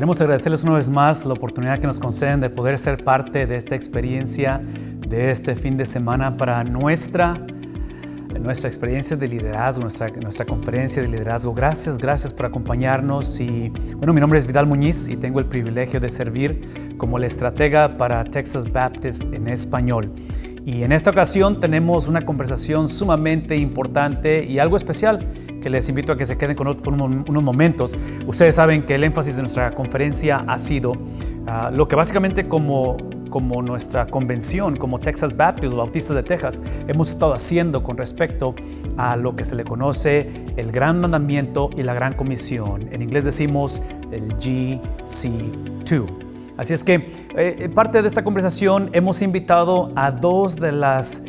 Queremos agradecerles una vez más la oportunidad que nos conceden de poder ser parte de esta experiencia, de este fin de semana para nuestra experiencia de liderazgo, nuestra conferencia de liderazgo. Gracias por acompañarnos. Y bueno, mi nombre es Vidal Muñiz y tengo el privilegio de servir como el estratega para Texas Baptist en español. Y en esta ocasión tenemos una conversación sumamente importante y algo especial que les invito a que se queden con por unos momentos. Ustedes saben que el énfasis de nuestra conferencia ha sido lo que básicamente como nuestra convención, como Texas Baptist, los Bautistas de Texas, hemos estado haciendo con respecto a lo que se le conoce el Gran Mandamiento y la Gran Comisión. En inglés decimos el GC2. Así es que parte de esta conversación hemos invitado a dos de los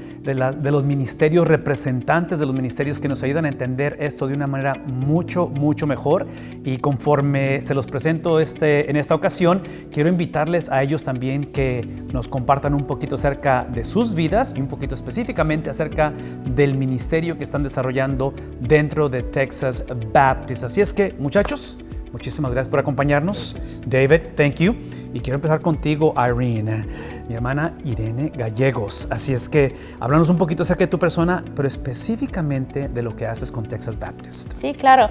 ministerios representantes de los ministerios que nos ayudan a entender esto de una manera mucho mejor. Y conforme se los presento en esta ocasión, quiero invitarles a ellos también que nos compartan un poquito acerca de sus vidas y un poquito específicamente acerca del ministerio que están desarrollando dentro de Texas Baptist. Así es que, muchachos, muchísimas gracias por acompañarnos. Gracias. David, thank you. Y quiero empezar contigo, Irene, mi hermana Irene Gallegos. Así es que háblanos un poquito acerca de tu persona, pero específicamente de lo que haces con Texas Baptist. Sí, claro.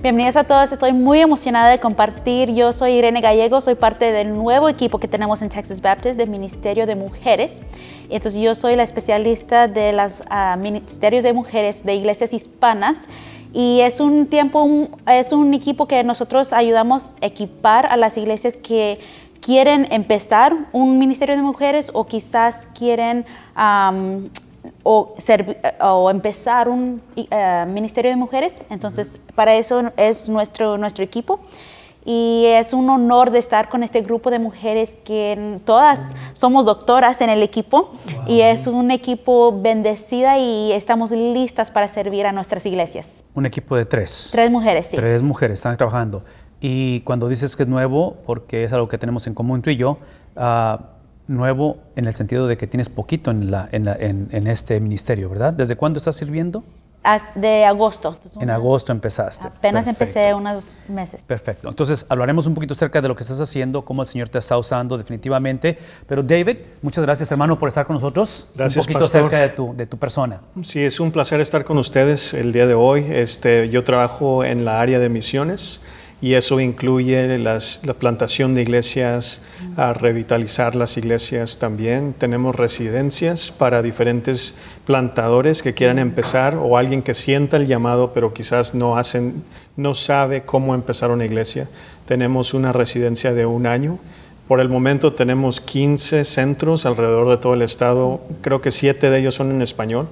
Bienvenidos a todos. Estoy muy emocionada de compartir. Yo soy Irene Gallegos, soy parte del nuevo equipo que tenemos en Texas Baptist del Ministerio de Mujeres. Entonces yo soy la especialista de los ministerios de mujeres de iglesias hispanas. Y es un equipo que nosotros ayudamos a equipar a las iglesias que quieren empezar un ministerio de mujeres o quizás quieren empezar un ministerio de mujeres. Entonces, para eso es nuestro equipo. Y es un honor de estar con este grupo de mujeres que todas somos doctoras en el equipo. Wow. Y es un equipo bendecida y estamos listas para servir a nuestras iglesias. Un equipo de tres. 3 mujeres, sí. 3 mujeres están trabajando. Y cuando dices que es nuevo, porque es algo que tenemos en común tú y yo, nuevo en el sentido de que tienes poquito en este ministerio, ¿verdad? ¿Desde cuándo estás sirviendo? De agosto. En agosto empezaste. Apenas Perfecto. Empecé unos meses. Perfecto. Entonces hablaremos un poquito acerca de lo que estás haciendo, cómo el Señor te está usando definitivamente. Pero David, muchas gracias, hermano, por estar con nosotros. Gracias, un poquito pastor. acerca de tu persona. Sí, es un placer estar con ustedes el día de hoy. Yo trabajo en la área de misiones y eso incluye la plantación de iglesias, a revitalizar las iglesias también. Tenemos residencias para diferentes plantadores que quieran empezar o alguien que sienta el llamado pero quizás no sabe cómo empezar una iglesia. Tenemos una residencia de 1 año. Por el momento tenemos 15 centros alrededor de todo el estado. Creo que 7 de ellos son en español.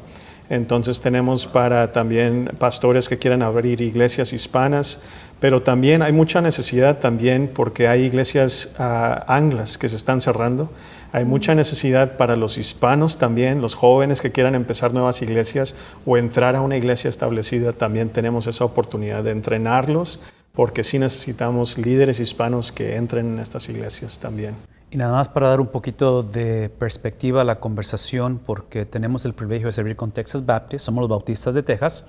Entonces tenemos para también pastores que quieran abrir iglesias hispanas, pero también hay mucha necesidad también porque hay iglesias anglas que se están cerrando. Hay mucha necesidad para los hispanos también, los jóvenes que quieran empezar nuevas iglesias o entrar a una iglesia establecida. También tenemos esa oportunidad de entrenarlos porque sí necesitamos líderes hispanos que entren en estas iglesias también. Y nada más para dar un poquito de perspectiva a la conversación, porque tenemos el privilegio de servir con Texas Baptist, somos los Bautistas de Texas,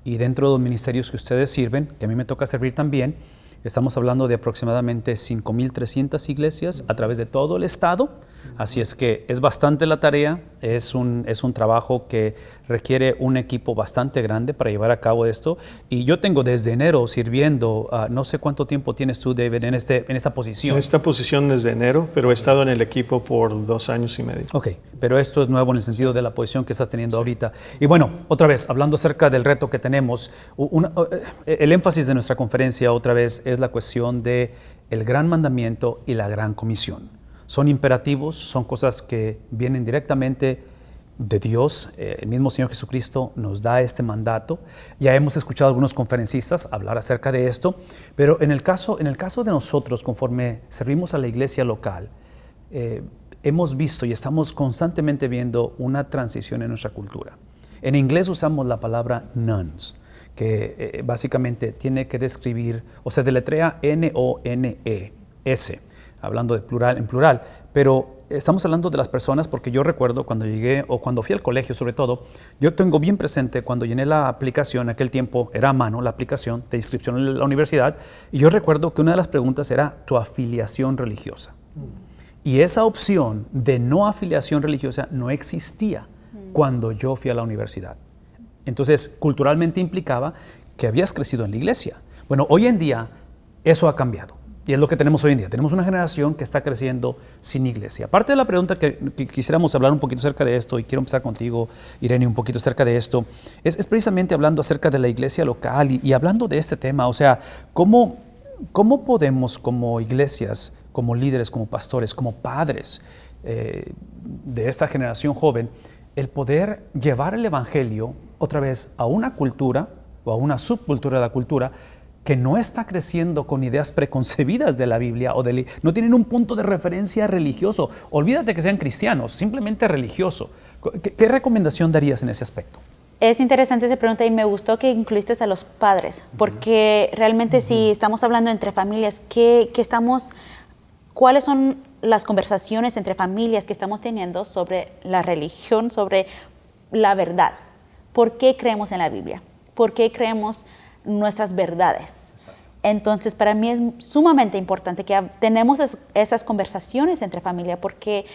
y dentro de los ministerios que ustedes sirven, que a mí me toca servir también, estamos hablando de aproximadamente 5,300 iglesias a través de todo el estado. Así es que es bastante la tarea, es un trabajo que requiere un equipo bastante grande para llevar a cabo esto. Y yo tengo desde enero sirviendo, no sé cuánto tiempo tienes tú, David, en esta posición. En esta posición desde enero, pero he estado en el equipo por 2 años y medio. Ok, pero esto es nuevo en el sentido de la posición que estás teniendo ahorita. Y bueno, otra vez, hablando acerca del reto que tenemos, el énfasis de nuestra conferencia otra vez es la cuestión de el Gran Mandamiento y la Gran Comisión. Son imperativos, son cosas que vienen directamente de Dios. El mismo Señor Jesucristo nos da este mandato. Ya hemos escuchado a algunos conferencistas hablar acerca de esto, pero en el caso de nosotros, conforme servimos a la iglesia local, hemos visto y estamos constantemente viendo una transición en nuestra cultura. En inglés usamos la palabra nones, que básicamente tiene que describir, o se deletrea N-O-N-E-S, hablando de plural en plural, pero estamos hablando de las personas, porque yo recuerdo cuando llegué o cuando fui al colegio sobre todo, yo tengo bien presente cuando llené la aplicación, en aquel tiempo era a mano la aplicación de inscripción en la universidad, y yo recuerdo que una de las preguntas era tu afiliación religiosa. Y esa opción de no afiliación religiosa no existía cuando yo fui a la universidad. Entonces, culturalmente implicaba que habías crecido en la iglesia. Bueno, hoy en día eso ha cambiado. Y es lo que tenemos hoy en día. Tenemos una generación que está creciendo sin iglesia. Aparte de la pregunta que quisiéramos hablar un poquito acerca de esto, y quiero empezar contigo, Irene, un poquito acerca de esto, es precisamente hablando acerca de la iglesia local y hablando de este tema. O sea, ¿cómo podemos como iglesias, como líderes, como pastores, como padres de esta generación joven, el poder llevar el evangelio otra vez a una cultura o a una subcultura de la cultura que no está creciendo con ideas preconcebidas de la Biblia no tienen un punto de referencia religioso? Olvídate que sean cristianos, simplemente religioso. ¿Qué recomendación darías en ese aspecto? Es interesante esa pregunta y me gustó que incluiste a los padres, porque realmente si estamos hablando entre familias, ¿cuáles son las conversaciones entre familias que estamos teniendo sobre la religión, sobre la verdad? ¿Por qué creemos en la Biblia? ¿Por qué creemos nuestras verdades? Exacto. Entonces, para mí es sumamente importante que tenemos esas conversaciones entre familia, porque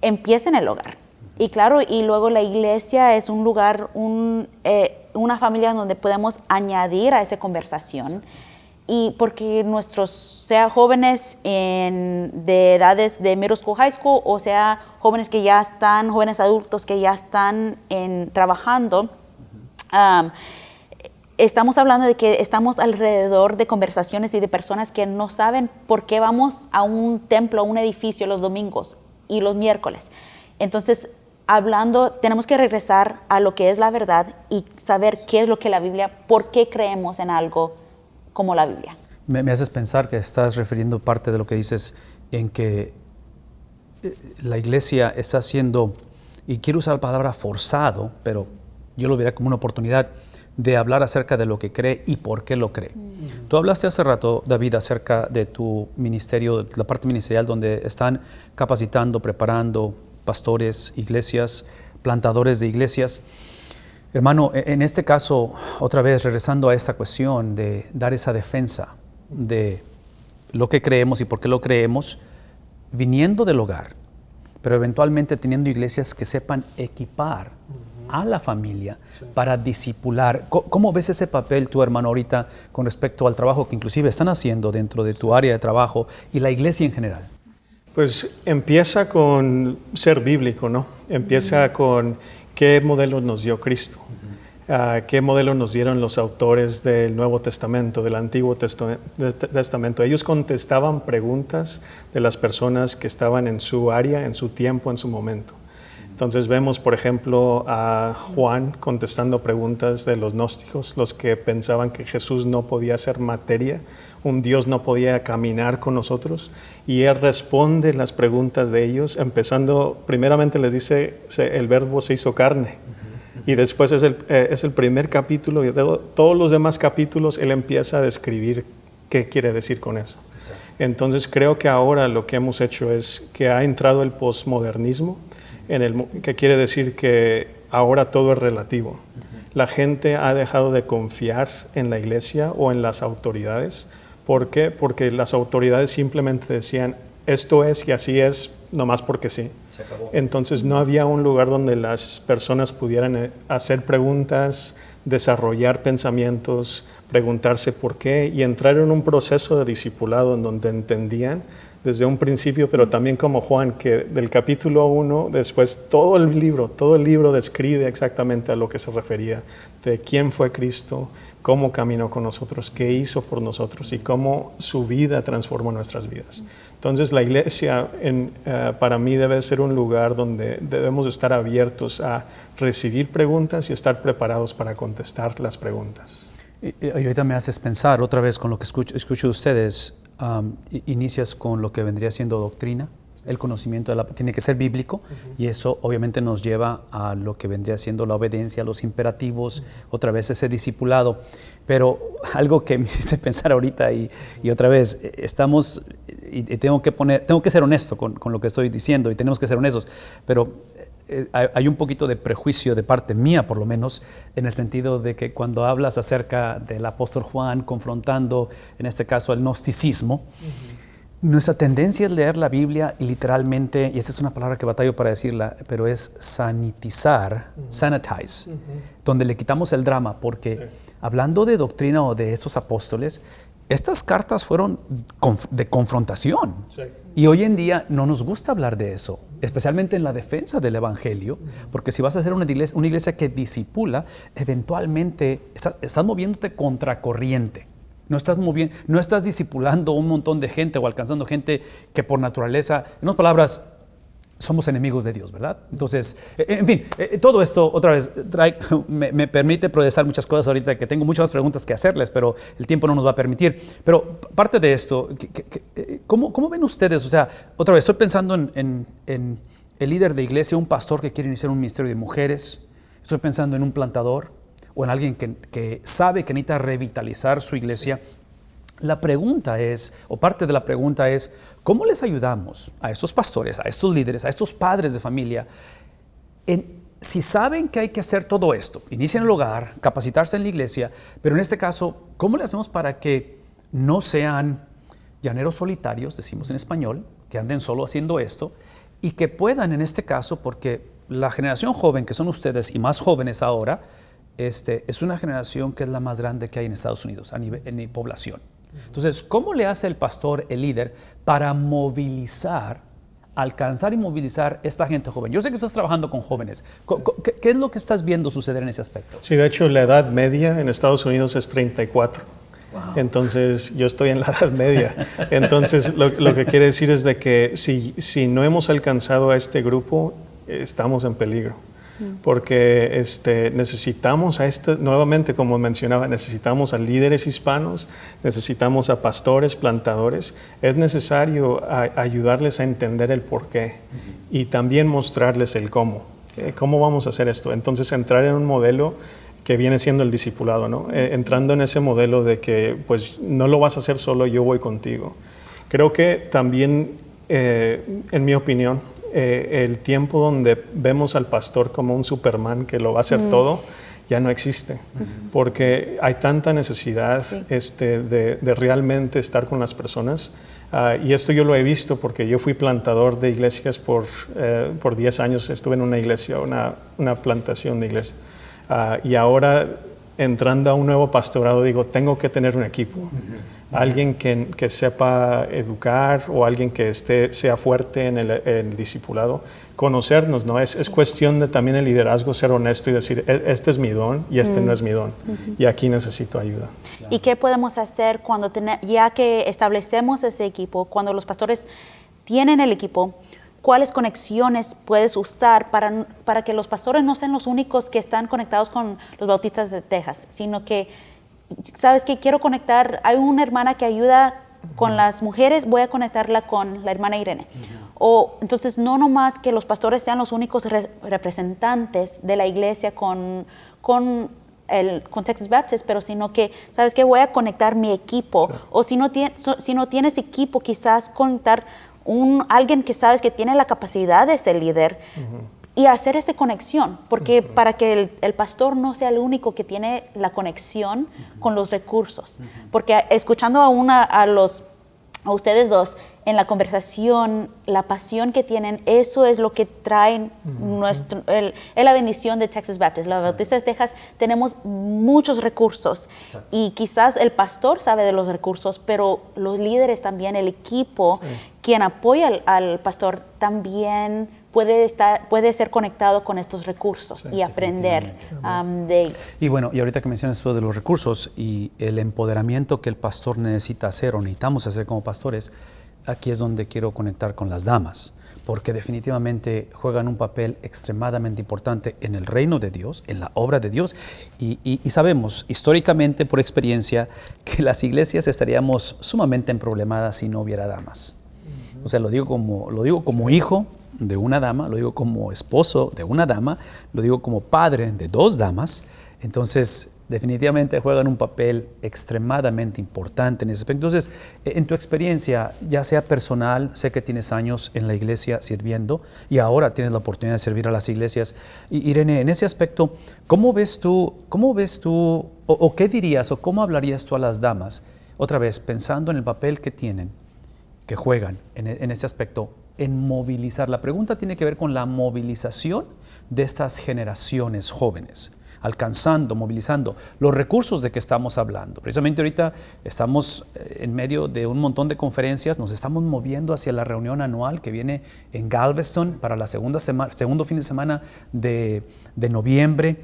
empieza en el hogar. Y claro, y luego la iglesia es un lugar, una familia donde podemos añadir a esa conversación. Y porque sea jóvenes de edades de middle school, high school, o sea jóvenes jóvenes adultos que ya están trabajando, estamos hablando de que estamos alrededor de conversaciones y de personas que no saben por qué vamos a un templo, a un edificio los domingos y los miércoles. Entonces, tenemos que regresar a lo que es la verdad y saber qué es lo que la Biblia, por qué creemos en algo como la Biblia. Me haces pensar que estás refiriendo parte de lo que dices en que la iglesia está siendo, y quiero usar la palabra forzado, pero yo lo vería como una oportunidad de hablar acerca de lo que cree y por qué lo cree. Tú hablaste hace rato, David, acerca de tu ministerio, la parte ministerial donde están capacitando, preparando pastores, iglesias, plantadores de iglesias. Hermano, en este caso, otra vez regresando a esta cuestión de dar esa defensa de lo que creemos y por qué lo creemos, viniendo del hogar, pero eventualmente teniendo iglesias que sepan equipar a la familia para discipular. ¿Cómo ves ese papel tú, hermano, ahorita con respecto al trabajo que inclusive están haciendo dentro de tu área de trabajo y la iglesia en general? Pues empieza con ser bíblico, ¿no? Empieza con qué modelo nos dio Cristo, qué modelo nos dieron los autores del Nuevo Testamento, del Antiguo Testamento. Ellos contestaban preguntas de las personas que estaban en su área, en su tiempo, en su momento. Entonces vemos, por ejemplo, a Juan contestando preguntas de los gnósticos, los que pensaban que Jesús no podía ser materia, un Dios no podía caminar con nosotros, y él responde las preguntas de ellos, empezando, primeramente les dice, el verbo se hizo carne, y después es el primer capítulo, y de todos los demás capítulos él empieza a describir qué quiere decir con eso. Exacto. Entonces creo que ahora lo que hemos hecho es que ha entrado el posmodernismo, que quiere decir que ahora todo es relativo. La gente ha dejado de confiar en la iglesia o en las autoridades. ¿Por qué? Porque las autoridades simplemente decían, esto es y así es, nomás porque sí. Se acabó. Entonces no había un lugar donde las personas pudieran hacer preguntas, desarrollar pensamientos, preguntarse por qué y entrar en un proceso de discipulado en donde entendían desde un principio, pero también como Juan, que del capítulo 1, después todo el libro describe exactamente a lo que se refería, de quién fue Cristo, cómo caminó con nosotros, qué hizo por nosotros y cómo su vida transformó nuestras vidas. Entonces la iglesia para mí debe ser un lugar donde debemos estar abiertos a recibir preguntas y estar preparados para contestar las preguntas. Y ahorita me haces pensar otra vez con lo que escucho de ustedes. Inicias con lo que vendría siendo doctrina, el conocimiento tiene que ser bíblico, y eso obviamente nos lleva a lo que vendría siendo la obediencia, los imperativos, otra vez ese discipulado. Pero algo que me hiciste pensar ahorita y otra vez, y tengo que ser honesto con lo que estoy diciendo, y tenemos que ser honestos, pero hay un poquito de prejuicio de parte mía, por lo menos, en el sentido de que cuando hablas acerca del apóstol Juan confrontando, en este caso, el gnosticismo, nuestra tendencia es leer la Biblia y literalmente, y esta es una palabra que batallo para decirla, pero es sanitizar, sanitize, donde le quitamos el drama, porque hablando de doctrina o de estos apóstoles, estas cartas fueron de confrontación. Y hoy en día no nos gusta hablar de eso, especialmente en la defensa del Evangelio, porque si vas a ser una iglesia que discipula, eventualmente estás moviéndote contracorriente. No estás discipulando un montón de gente o alcanzando gente que por naturaleza, en otras palabras, somos enemigos de Dios, ¿verdad? Entonces, en fin, todo esto otra vez me permite procesar muchas cosas ahorita, que tengo muchas más preguntas que hacerles, pero el tiempo no nos va a permitir. Pero parte de esto, ¿cómo ven ustedes? O sea, otra vez, estoy pensando en el líder de iglesia, un pastor que quiere iniciar un ministerio de mujeres. Estoy pensando en un plantador o en alguien que sabe que necesita revitalizar su iglesia. La pregunta es, o parte de la pregunta es, ¿cómo les ayudamos a estos pastores, a estos líderes, a estos padres de familia, si saben que hay que hacer todo esto, iniciar en el hogar, capacitarse en la iglesia, pero en este caso, ¿cómo le hacemos para que no sean llaneros solitarios, decimos en español, que anden solo haciendo esto, y que puedan en este caso, porque la generación joven que son ustedes y más jóvenes ahora, es una generación que es la más grande que hay en Estados Unidos en población. Entonces, ¿cómo le hace el pastor, el líder, para movilizar, alcanzar y movilizar esta gente joven? Yo sé que estás trabajando con jóvenes. ¿Qué es lo que estás viendo suceder en ese aspecto? Sí, de hecho, la edad media en Estados Unidos es 34. Wow. Entonces, yo estoy en la edad media. Entonces, lo que quiere decir es de que si no hemos alcanzado a este grupo, estamos en peligro. Porque necesitamos nuevamente, como mencionaba, necesitamos a líderes hispanos, necesitamos a pastores, plantadores. Es necesario ayudarles a entender el porqué y también mostrarles el cómo. ¿Cómo vamos a hacer esto? Entonces, entrar en un modelo que viene siendo el discipulado, ¿no? Entrando en ese modelo de que pues no lo vas a hacer solo, yo voy contigo. Creo que también, en mi opinión, el tiempo donde vemos al pastor como un Superman que lo va a hacer todo, ya no existe, porque hay tanta necesidad de realmente estar con las personas. Y esto yo lo he visto porque yo fui plantador de iglesias por 10 años, estuve en una iglesia, una plantación de iglesia. Y ahora, entrando a un nuevo pastorado, digo, tengo que tener un equipo. Alguien que sepa educar o alguien que sea fuerte en el discipulado. Conocernos, ¿no? Es cuestión de también el liderazgo, ser honesto y decir, este es mi don y este no es mi don. Y aquí necesito ayuda. ¿Y qué podemos hacer cuando ya que establecemos ese equipo, cuando los pastores tienen el equipo? ¿Cuáles conexiones puedes usar para que los pastores no sean los únicos que están conectados con los bautistas de Texas, sino que, ¿sabes qué? Quiero conectar, hay una hermana que ayuda con las mujeres, voy a conectarla con la hermana Irene. O entonces no nomás que los pastores sean los únicos representantes de la iglesia con Texas Baptist, pero sino que, ¿sabes qué? Voy a conectar mi equipo. Sí. O si no tienes equipo, quizás conectar alguien que sabes que tiene la capacidad de ser líder y hacer esa conexión, porque para que el pastor no sea el único que tiene la conexión con los recursos, porque escuchando a ustedes dos en la conversación, la pasión que tienen, eso es lo que trae la bendición de Texas Baptist. Los bautistas de Texas tenemos muchos recursos. Exacto. Y quizás el pastor sabe de los recursos, pero los líderes también, el equipo, quien apoya al pastor también puede ser conectado con estos recursos y aprender de ellos. Y bueno, y ahorita que mencionas eso de los recursos y el empoderamiento que el pastor necesita hacer o necesitamos hacer como pastores, aquí es donde quiero conectar con las damas, porque definitivamente juegan un papel extremadamente importante en el reino de Dios, en la obra de Dios, y sabemos históricamente por experiencia que las iglesias estaríamos sumamente emproblemadas si no hubiera damas. O sea, lo digo como hijo de una dama, lo digo como esposo de una dama, lo digo como padre de 2 damas. Entonces, definitivamente juegan un papel extremadamente importante en ese aspecto. Entonces, en tu experiencia, ya sea personal, sé que tienes años en la iglesia sirviendo y ahora tienes la oportunidad de servir a las iglesias. Y, Irene, en ese aspecto, ¿cómo ves tú o qué dirías o cómo hablarías tú a las damas, otra vez, pensando en el papel que tienen, que juegan en ese aspecto, en movilizar? La pregunta tiene que ver con la movilización de estas generaciones jóvenes, alcanzando, movilizando los recursos de que estamos hablando. Precisamente ahorita estamos en medio de un montón de conferencias, nos estamos moviendo hacia la reunión anual que viene en Galveston para la segundo fin de semana de noviembre.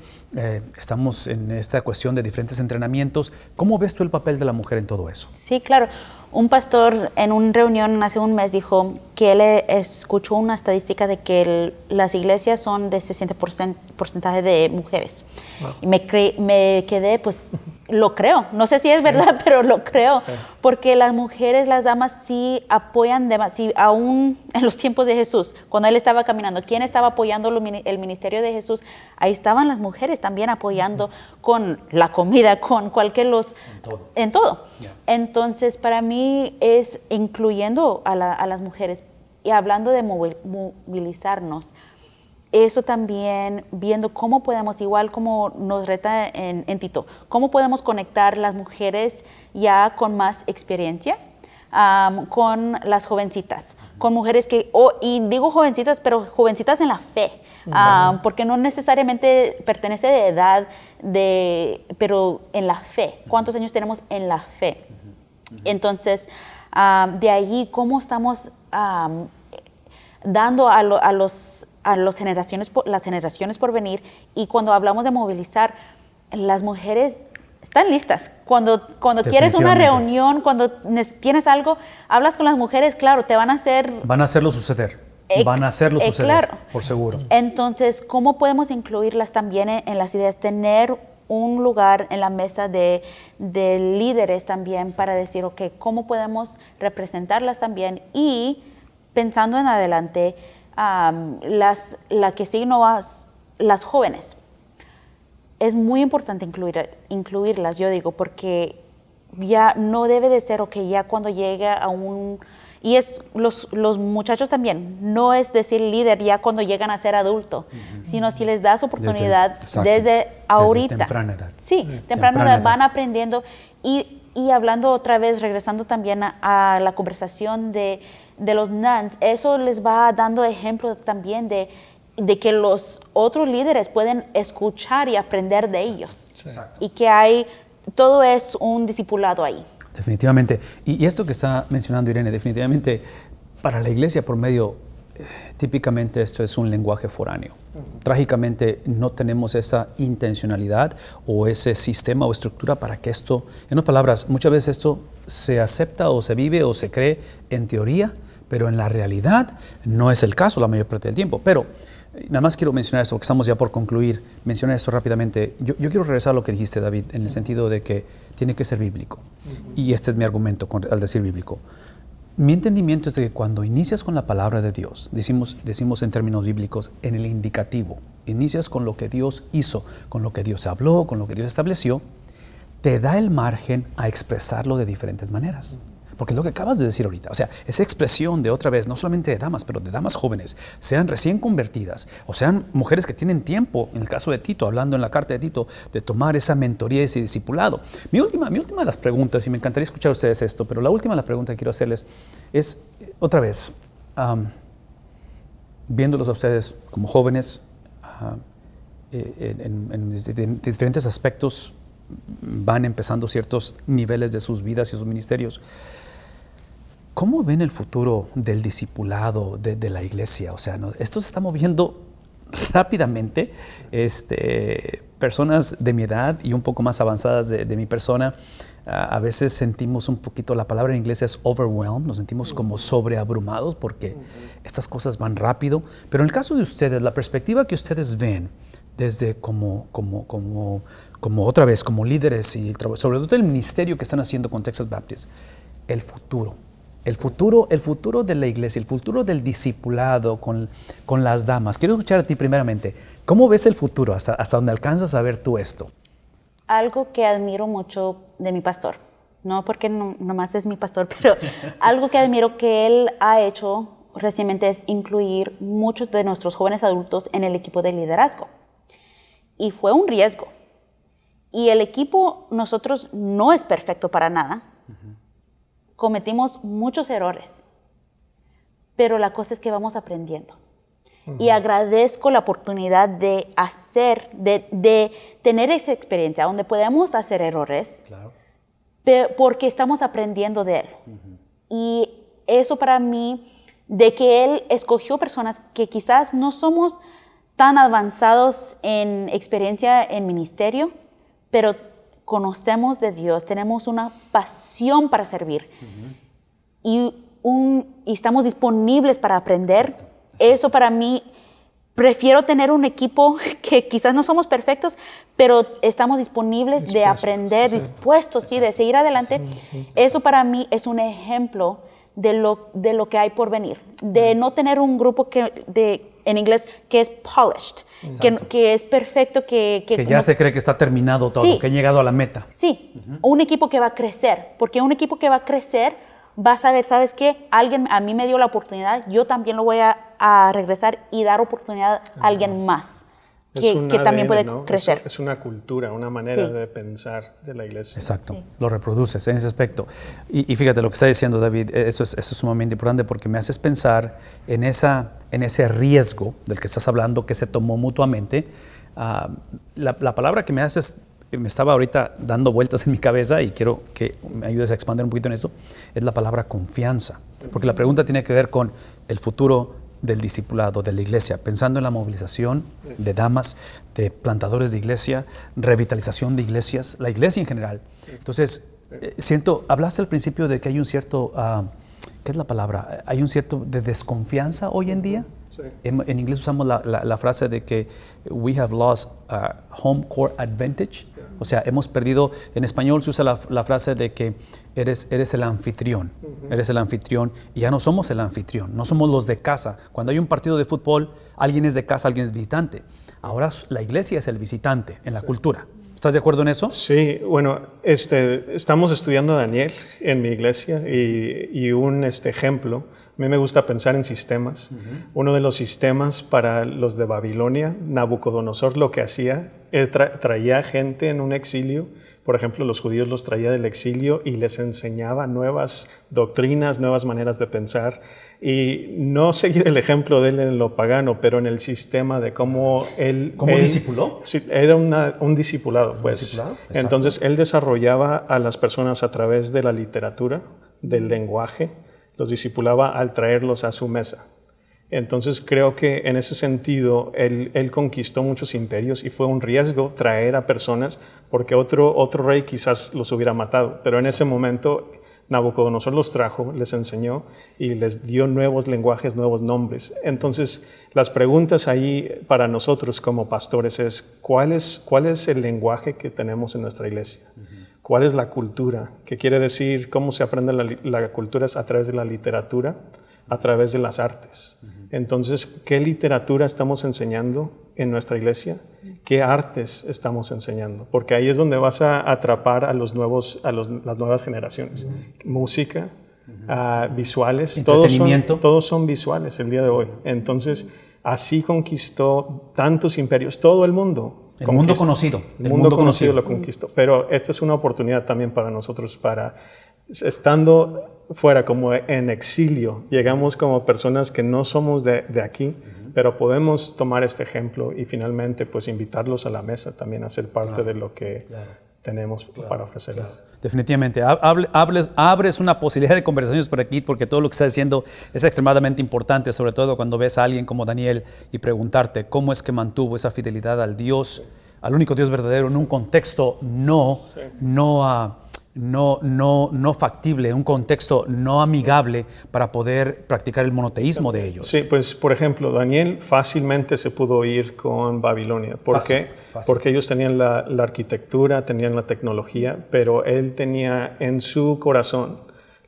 Estamos en esta cuestión de diferentes entrenamientos. ¿Cómo ves tú el papel de la mujer en todo eso? Sí, claro. Un pastor en una reunión hace un mes dijo que él escuchó una estadística de que las iglesias son de 60% porcentaje de mujeres. Wow. Y me quedé, pues, lo creo. No sé si es verdad, pero lo creo. Sí. Porque las mujeres, las damas sí apoyan demasiado. Aún en los tiempos de Jesús, cuando él estaba caminando, ¿quién estaba apoyando el ministerio de Jesús? Ahí estaban las mujeres también apoyando con la comida, con cualquier en todo. Yeah. Entonces, para mí es incluyendo a las mujeres y hablando de movilizarnos. Eso también viendo cómo podemos, igual como nos reta en Tito, cómo podemos conectar las mujeres ya con más experiencia con las jovencitas, con mujeres que, y digo jovencitas, pero jovencitas en la fe, porque no necesariamente pertenece de edad, pero en la fe. ¿Cuántos años tenemos en la fe? Entonces, de allí, ¿cómo estamos dando a las generaciones por venir? Y cuando hablamos de movilizar, las mujeres están listas. Cuando quieres una reunión, cuando tienes algo, hablas con las mujeres, claro, van a hacerlo suceder. Van a hacerlo suceder, claro. Por seguro. Entonces, ¿cómo podemos incluirlas también en las ideas? Tener un lugar en la mesa de líderes también, sí, para decir, ok, ¿cómo podemos representarlas también? Y pensando en adelante, la que siguen las jóvenes. Es muy importante incluirlas, yo digo, porque ya no debe de ser, ok, ya cuando llega a y es los muchachos también, no es decir líder ya cuando llegan a ser adultos, sino si les das oportunidad desde ahorita. Desde temprana edad. Sí, temprana edad van aprendiendo y hablando otra vez, regresando también a la conversación de los nuns, eso les va dando ejemplo también de que los otros líderes pueden escuchar y aprender de ellos. Exacto. Y que todo es un discipulado ahí. Definitivamente. Y esto que está mencionando Irene, definitivamente para la iglesia por medio, típicamente esto es un lenguaje foráneo. Trágicamente no tenemos esa intencionalidad o ese sistema o estructura para que esto, en otras palabras, muchas veces esto se acepta o se vive o se cree en teoría, pero en la realidad no es el caso la mayor parte del tiempo. Pero nada más quiero mencionar esto, porque estamos ya por concluir, mencionar esto rápidamente. Yo quiero regresar a lo que dijiste, David, en el sentido de que tiene que ser bíblico. Y este es mi argumento al decir bíblico. Mi entendimiento es de que cuando inicias con la palabra de Dios, decimos en términos bíblicos, en el indicativo, inicias con lo que Dios hizo, con lo que Dios habló, con lo que Dios estableció, te da el margen a expresarlo de diferentes maneras. Porque es lo que acabas de decir ahorita, o sea, esa expresión de otra vez, no solamente de damas, pero de damas jóvenes, sean recién convertidas, o sean mujeres que tienen tiempo, en el caso de Tito, hablando en la carta de Tito, de tomar esa mentoría y ese discipulado. Mi última de las preguntas, y me encantaría escuchar a ustedes esto, pero la última de las preguntas que quiero hacerles es, otra vez, viéndolos a ustedes como jóvenes, en diferentes aspectos, van empezando ciertos niveles de sus vidas y sus ministerios. ¿Cómo ven el futuro del discipulado de la iglesia? O sea, esto se está moviendo rápidamente. Personas de mi edad y un poco más avanzadas de mi persona, a veces sentimos un poquito, la palabra en inglés es overwhelmed, nos sentimos como sobreabrumados porque estas cosas van rápido. Pero en el caso de ustedes, la perspectiva que ustedes ven desde como otra vez, como líderes y sobre todo el ministerio que están haciendo con Texas Baptist, el futuro de la iglesia, el futuro del discipulado con las damas. Quiero escuchar a ti primeramente. ¿Cómo ves el futuro? ¿Hasta dónde alcanzas a ver tú esto? algo que admiro mucho de mi pastor, no porque nomás es mi pastor, pero algo que admiro que él ha hecho recientemente es incluir muchos de nuestros jóvenes adultos en el equipo de liderazgo. Y fue un riesgo. Y el equipo, nosotros, no es perfecto para nada. Cometimos muchos errores, pero la cosa es que vamos aprendiendo. Y agradezco la oportunidad de tener esa experiencia donde podemos hacer errores, claro, porque estamos aprendiendo de él. Y eso para mí, de que él escogió personas que quizás no somos tan avanzados en experiencia en ministerio, pero conocemos de Dios, tenemos una pasión para servir y estamos disponibles para aprender. Exacto. Eso para mí, prefiero tener un equipo que quizás no somos perfectos, pero estamos dispuestos de aprender, dispuestos, sí, de seguir adelante. Eso para mí es un ejemplo de lo que hay por venir, de no tener un grupo en inglés que es polished, que es perfecto, que ya se cree que está terminado todo, sí, que ha llegado a la meta. Sí, un equipo que va a crecer, porque un equipo que va a crecer va a saber, ¿sabes qué? Alguien a mí me dio la oportunidad, yo también lo voy a regresar y dar oportunidad a alguien más que también puede crecer. Es una cultura, una manera de pensar de la iglesia. Exacto, lo reproduces en ese aspecto. Y fíjate lo que está diciendo David, eso es sumamente importante porque me haces pensar en ese riesgo del que estás hablando que se tomó mutuamente. La palabra que me estaba ahorita dando vueltas en mi cabeza y quiero que me ayudes a expandir un poquito en eso, es la palabra confianza. Porque la pregunta tiene que ver con el futuro del discipulado, de la iglesia, pensando en la movilización de damas, de plantadores de iglesia, revitalización de iglesias, la iglesia en general. Entonces, hablaste al principio de que hay un cierto, ¿qué es la palabra? Hay un cierto de desconfianza hoy en día. Sí. En inglés usamos la frase de que we have lost home court advantage. O sea, hemos perdido, en español se usa la frase de que eres el anfitrión, eres el anfitrión y ya no somos el anfitrión, no somos los de casa. Cuando hay un partido de fútbol, alguien es de casa, alguien es visitante. Ahora la iglesia es el visitante en la cultura. ¿Estás de acuerdo en eso? Sí, bueno, estamos estudiando a Daniel en mi iglesia y un ejemplo. A mí me gusta pensar en sistemas. Uno de los sistemas para los de Babilonia, Nabucodonosor lo que hacía, él traía gente en un exilio. Por ejemplo, los judíos los traía del exilio y les enseñaba nuevas doctrinas, nuevas maneras de pensar. Y no seguir el ejemplo de él en lo pagano, pero en el sistema de cómo él... ¿Cómo discipuló? Sí, era un discipulado, pues. ¿Discipulado? Entonces, él desarrollaba a las personas a través de la literatura, del lenguaje, los discipulaba al traerlos a su mesa. Entonces creo que en ese sentido él conquistó muchos imperios y fue un riesgo traer a personas porque otro rey quizás los hubiera matado, pero en ese momento Nabucodonosor los trajo, les enseñó y les dio nuevos lenguajes, nuevos nombres. Entonces las preguntas ahí para nosotros como pastores es ¿cuál es el lenguaje que tenemos en nuestra iglesia? ¿Cuál es la cultura? ¿Qué quiere decir? ¿Cómo se aprende la cultura? Es a través de la literatura, a través de las artes. Entonces, ¿qué literatura estamos enseñando en nuestra iglesia? ¿Qué artes estamos enseñando? Porque ahí es donde vas a atrapar a las nuevas generaciones. Música, visuales, todos son visuales el día de hoy. Entonces, así conquistó tantos imperios, todo el mundo. El mundo conocido. El mundo conocido lo conquistó. Pero esta es una oportunidad también para nosotros, estando fuera como en exilio, llegamos como personas que no somos de aquí, pero podemos tomar este ejemplo y finalmente pues invitarlos a la mesa también a ser parte de lo que tenemos para ofrecerles. Claro. Definitivamente. Abres una posibilidad de conversaciones por aquí porque todo lo que estás diciendo es extremadamente importante, sobre todo cuando ves a alguien como Daniel y preguntarte cómo es que mantuvo esa fidelidad al Dios, al único Dios verdadero en un contexto no factible, un contexto no amigable para poder practicar el monoteísmo de ellos. Sí, pues por ejemplo, Daniel fácilmente se pudo ir con Babilonia. ¿Por qué? Porque ellos tenían la arquitectura, tenían la tecnología, pero él tenía en su corazón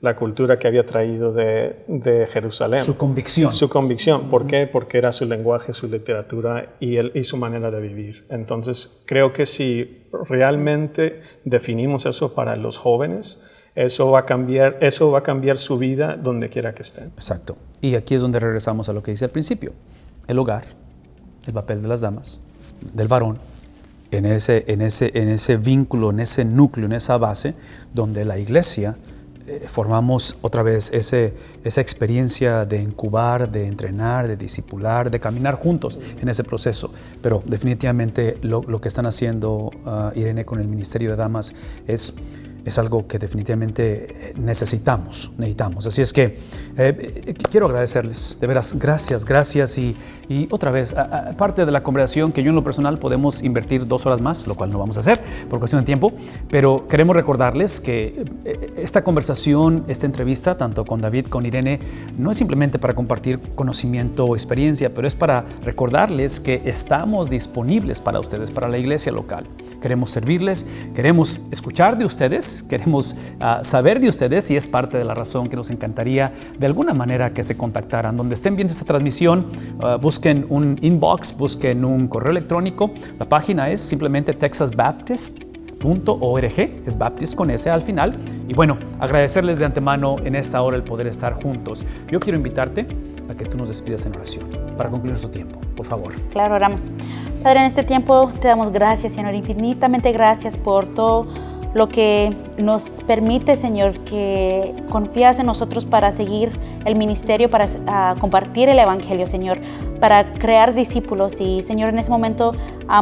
la cultura que había traído de Jerusalén. Su convicción. Su convicción. ¿Por qué? Porque era su lenguaje, su literatura y su manera de vivir. Entonces, creo que si realmente definimos eso para los jóvenes, eso va a cambiar su vida donde quiera que estén. Exacto. Y aquí es donde regresamos a lo que dice al principio. El hogar, el papel de las damas, del varón, en ese vínculo, en ese núcleo, en esa base, donde la iglesia formamos otra vez esa experiencia de incubar, de entrenar, de discipular, de caminar juntos en ese proceso. Pero definitivamente lo que están haciendo Irene con el Ministerio de Damas es algo que definitivamente necesitamos. Así es que quiero agradecerles, de veras, gracias. Y otra vez, aparte de la conversación que yo en lo personal podemos invertir 2 horas más, lo cual no vamos a hacer por cuestión de tiempo, pero queremos recordarles que esta conversación, esta entrevista, tanto con David, con Irene, no es simplemente para compartir conocimiento o experiencia, pero es para recordarles que estamos disponibles para ustedes, para la iglesia local. Queremos servirles, queremos escuchar de ustedes, queremos saber de ustedes y es parte de la razón que nos encantaría de alguna manera que se contactaran. Donde estén viendo esta transmisión, busquen un inbox, busquen un correo electrónico. La página es simplemente texasbaptist.org, es Baptist con S al final. Y bueno, agradecerles de antemano en esta hora el poder estar juntos. Yo quiero invitarte a que tú nos despidas en oración para concluir nuestro tiempo, por favor. Claro, oramos. Padre, en este tiempo te damos gracias, Señor, infinitamente gracias por todo lo que nos permite, Señor, que confías en nosotros para seguir el ministerio, para compartir el Evangelio, Señor, para crear discípulos. Y, Señor, en ese momento,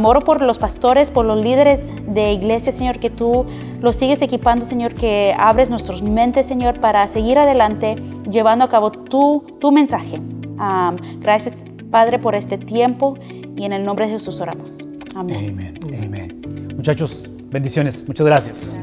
oro por los pastores, por los líderes de iglesia, Señor, que tú los sigues equipando, Señor, que abres nuestras mentes, Señor, para seguir adelante, llevando a cabo tu mensaje. Gracias, Padre, por este tiempo y en el nombre de Jesús oramos. Amén. Amén. Muchachos, bendiciones. Muchas gracias.